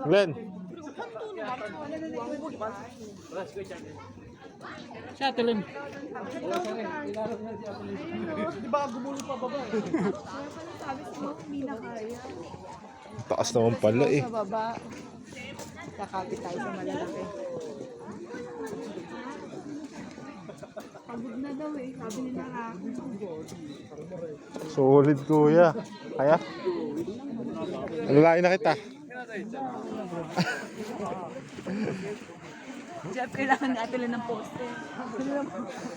Glenn. Siya, tuloy. Taas naman pala eh. Sa baba. Kakapit tayo sa malalaki. Pagod na daw eh. Sabi ni Naraki. Solid kuya. Kaya? Alalain na kita. Jeff, kailangan natin lang ng poste.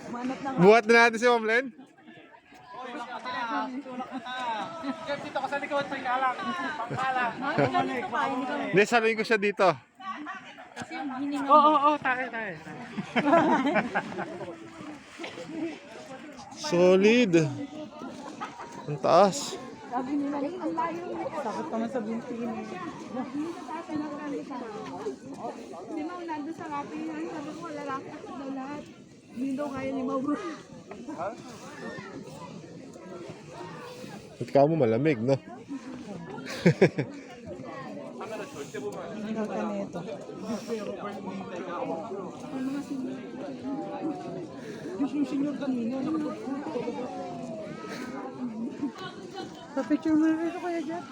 Manap na Buhat na natin si Ma'am Len. Jeff, dito ka sa likod, may kalang. Pangkala. ganito ka. Hindi, saluhin ko siya dito. Kasi yung hininga Oo, tayo. Solid. Ang taas. Sabi nila, ang layo. Takot naman sa binti niya. Hindi mo nandun sa kapingan. Sabi ko, lalaki ako daw lahat. Hindi daw kaya ni Mauro. At ka mo malamig, no? Ang gata nito. Yung senior kanina. Sa picture mo rito kaya dyan.